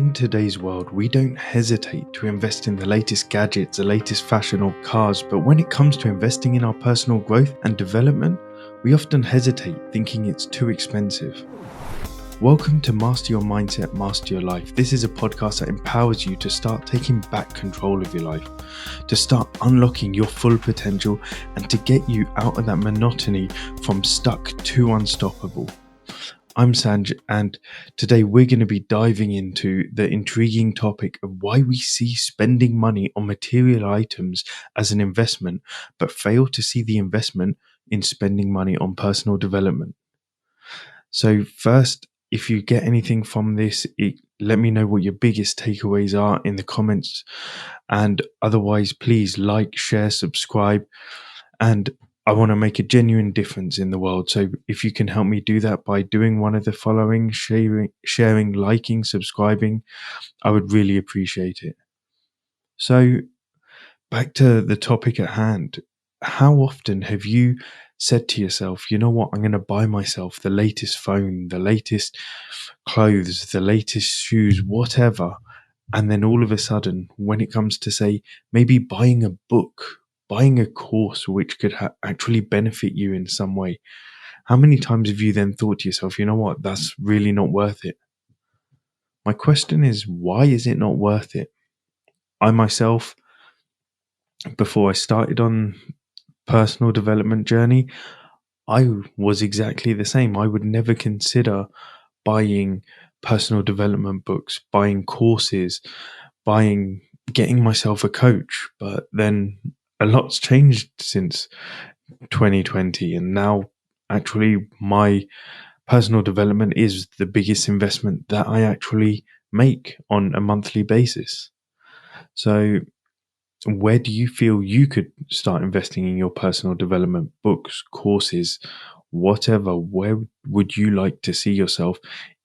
In today's world, we don't hesitate to invest in the latest gadgets, the latest fashion or cars, but when it comes to investing in our personal growth and development, we often hesitate thinking it's too expensive. Welcome to Master Your Mindset, Master Your Life. This is a podcast that empowers you to start taking back control of your life, to start unlocking your full potential, and to get you out of that monotony from stuck to unstoppable. I'm Sanj, and today we're going to be diving into the intriguing topic of why we see spending money on material items as an investment, but fail to see the investment in spending money on personal development. So first, if you get anything from this, let me know what your biggest takeaways are in the comments. And otherwise, please like, share, subscribe. And I want to make a genuine difference in the world. So if you can help me do that by doing one of the following, sharing, liking, subscribing, I would really appreciate it. So back to the topic at hand. How often have you said to yourself, you know what, I'm going to buy myself the latest phone, the latest clothes, the latest shoes, whatever. And then all of a sudden, when it comes to, say, maybe buying a book, buying a course which could actually benefit you in some way, how many times have you then thought to yourself, you know what, that's really not worth it? My question is, why is it not worth it? I myself, before I started on personal development journey, I was exactly the same. I would never consider buying personal development books, buying courses, getting myself a coach. But then a lot's changed since 2020, and now actually my personal development is the biggest investment that I actually make on a monthly basis. So where do you feel you could start investing in your personal development, books, courses, whatever? Where would you like to see yourself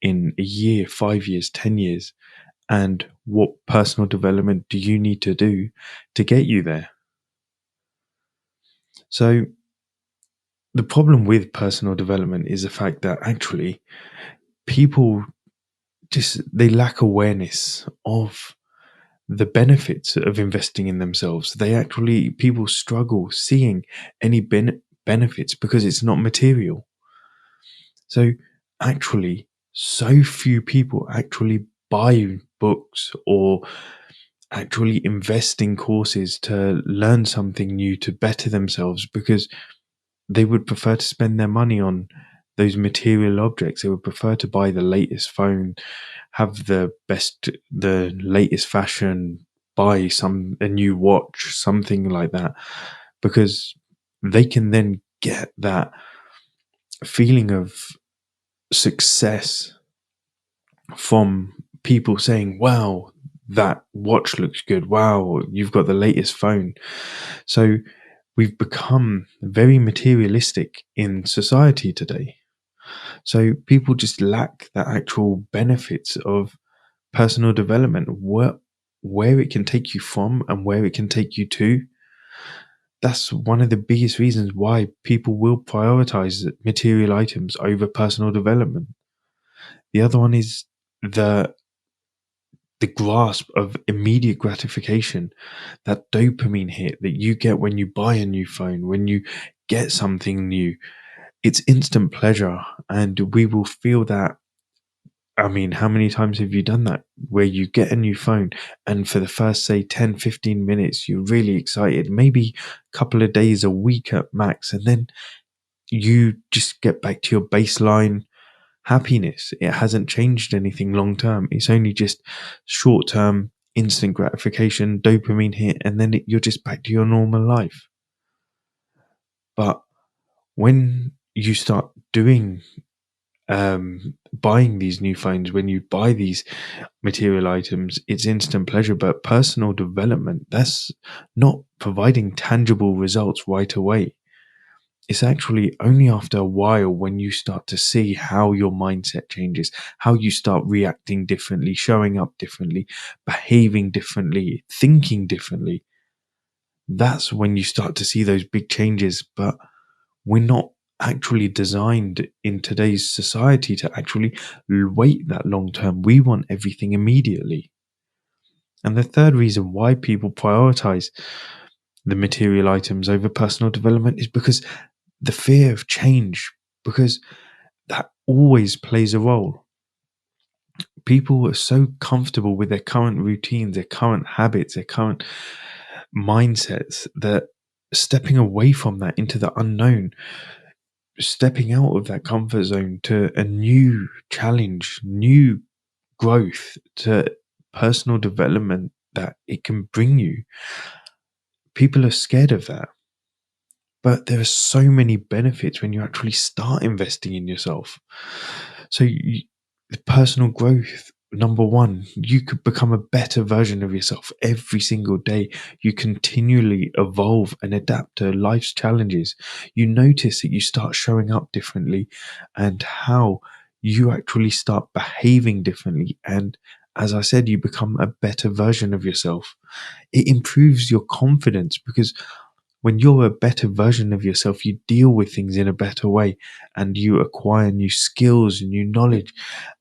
in a year, 5 years, 10 years? And what personal development do you need to do to get you there? So the problem with personal development is the fact that actually people they lack awareness of the benefits of investing in themselves. People struggle seeing any benefits because it's not material. So actually, so few people actually buy books or actually invest in courses to learn something new, to better themselves, because they would prefer to spend their money on those material objects. They would prefer to buy the latest phone, have the latest fashion, buy a new watch, something like that, because they can then get that feeling of success from people saying, wow, that watch looks good. Wow, you've got the latest phone. So we've become very materialistic in society today. So people just lack the actual benefits of personal development, where it can take you from and where it can take you to. That's one of the biggest reasons why people will prioritize material items over personal development. The other one is the grasp of immediate gratification, that dopamine hit that you get when you buy a new phone, when you get something new. It's instant pleasure, and we will feel that. I mean, how many times have you done that where you get a new phone and for the first, say, 10, 15 minutes, you're really excited, maybe a couple of days, a week at max, and then you just get back to your baseline happiness. It hasn't changed anything long term. It's only just short term, instant gratification, dopamine hit, and then you're just back to your normal life. But when you start doing buying these new phones, when you buy these material items, it's instant pleasure. But personal development, that's not providing tangible results right away. It's actually only after a while when you start to see how your mindset changes, how you start reacting differently, showing up differently, behaving differently, thinking differently. That's when you start to see those big changes. But we're not actually designed in today's society to actually wait that long term. We want everything immediately. And the third reason why people prioritize the material items over personal development is because the fear of change, because that always plays a role. People are so comfortable with their current routines, their current habits, their current mindsets that stepping away from that into the unknown, stepping out of that comfort zone to a new challenge, new growth, to personal development that it can bring you. People are scared of that. But there are so many benefits when you actually start investing in yourself. So, the personal growth, number one, you could become a better version of yourself every single day. You continually evolve and adapt to life's challenges. You notice that you start showing up differently and how you actually start behaving differently. And as I said, you become a better version of yourself. It improves your confidence because when you're a better version of yourself, you deal with things in a better way and you acquire new skills and new knowledge.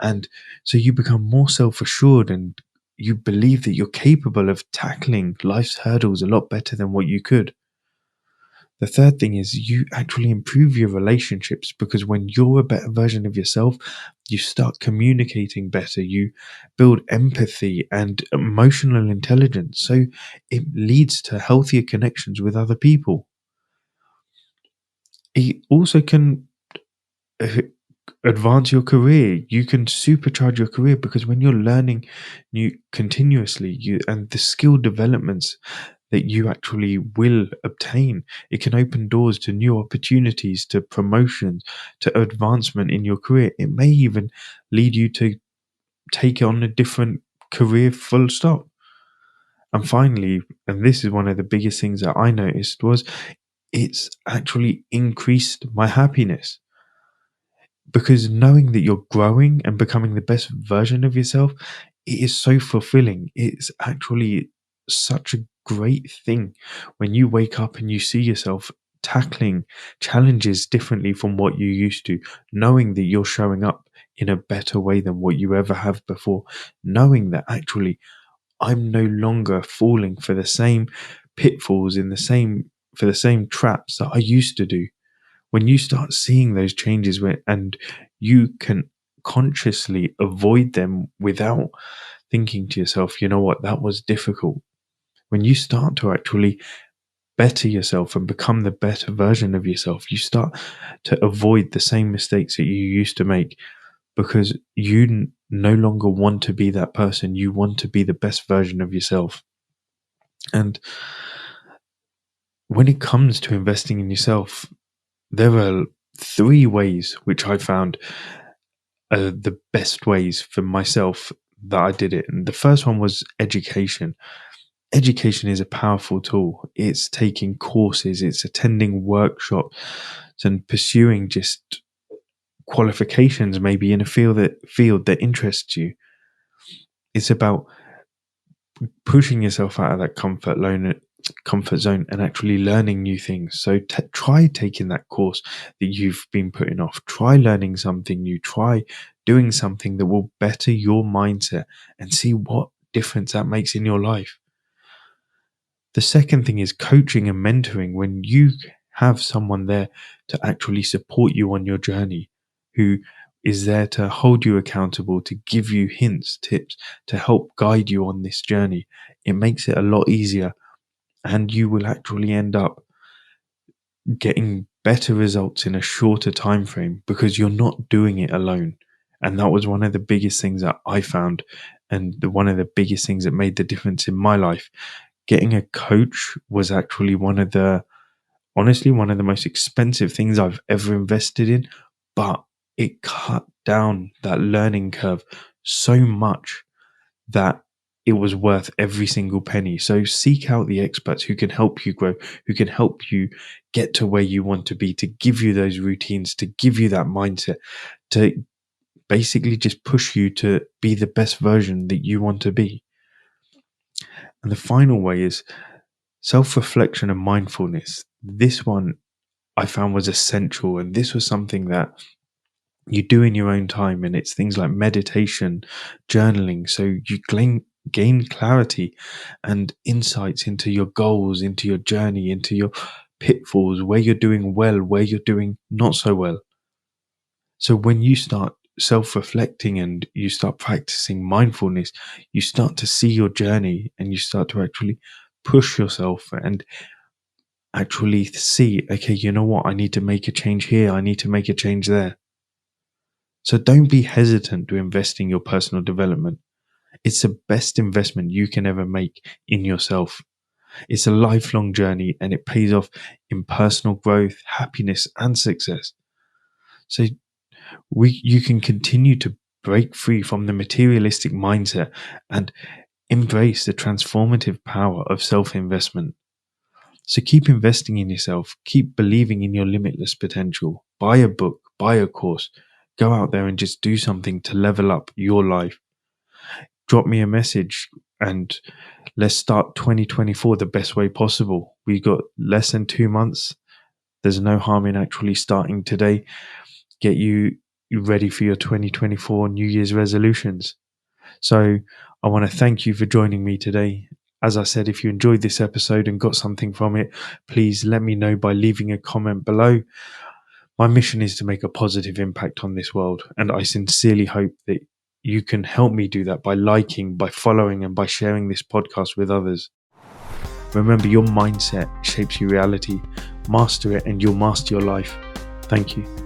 And so you become more self assured and you believe that you're capable of tackling life's hurdles a lot better than what you could. The third thing is you actually improve your relationships because when you're a better version of yourself, you start communicating better, you build empathy and emotional intelligence. So it leads to healthier connections with other people. It also can uh, advance your career. You can supercharge your career because when you're learning new continuously, you and the skill developments that you actually will obtain, it can open doors to new opportunities, to promotions, to advancement in your career. It may even lead you to take on a different career full stop. And finally, and this is one of the biggest things that I noticed was it's actually increased my happiness because knowing that you're growing and becoming the best version of yourself, it is so fulfilling. It's actually such a great thing when you wake up and you see yourself tackling challenges differently from what you used to, knowing that you're showing up in a better way than what you ever have before, knowing that actually I'm no longer falling for the same pitfalls in the same for the same traps that I used to do. When you start seeing those changes and you can consciously avoid them without thinking to yourself, you know what, that was difficult. When you start to actually better yourself and become the better version of yourself, you start to avoid the same mistakes that you used to make because you no longer want to be that person. You want to be the best version of yourself. And when it comes to investing in yourself, there are three ways which I found are the best ways for myself that I did it. And the first one was education. Education is a powerful tool. It's taking courses, it's attending workshops and pursuing just qualifications maybe in a field that interests you. It's about pushing yourself out of that comfort zone and actually learning new things. So try taking that course that you've been putting off. Try learning something new. Try doing something that will better your mindset and see what difference that makes in your life. The second thing is coaching and mentoring. When you have someone there to actually support you on your journey, who is there to hold you accountable, to give you hints, tips, to help guide you on this journey, it makes it a lot easier and you will actually end up getting better results in a shorter time frame because you're not doing it alone. And that was one of the biggest things that I found and one of the biggest things that made the difference in my life. Getting a coach was actually honestly one of the most expensive things I've ever invested in, but it cut down that learning curve so much that it was worth every single penny. So seek out the experts who can help you grow, who can help you get to where you want to be, to give you those routines, to give you that mindset, to basically just push you to be the best version that you want to be. And the final way is self reflection and mindfulness. This one I found was essential. And this was something that you do in your own time. And it's things like meditation, journaling. So you gain clarity and insights into your goals, into your journey, into your pitfalls, where you're doing well, where you're doing not so well. So when you start self reflecting and you start practicing mindfulness, you start to see your journey and you start to actually push yourself and actually see, okay, you know what? I need to make a change here. I need to make a change there. So don't be hesitant to invest in your personal development. It's the best investment you can ever make in yourself. It's a lifelong journey and it pays off in personal growth, happiness, and success. So you can continue to break free from the materialistic mindset and embrace the transformative power of self-investment. So keep investing in yourself, keep believing in your limitless potential. Buy a book, buy a course, go out there and just do something to level up your life. Drop me a message and let's start 2024 the best way possible. We got less than 2 months. There's no harm in actually starting today. Get you ready for your 2024 New Year's resolutions. So I want to thank you for joining me today. As I said, if you enjoyed this episode and got something from it, please let me know by leaving a comment below. My mission is to make a positive impact on this world, and I sincerely hope that you can help me do that by liking, by following, and by sharing this podcast with others. Remember, your mindset shapes your reality. Master it and you'll master your life. Thank you.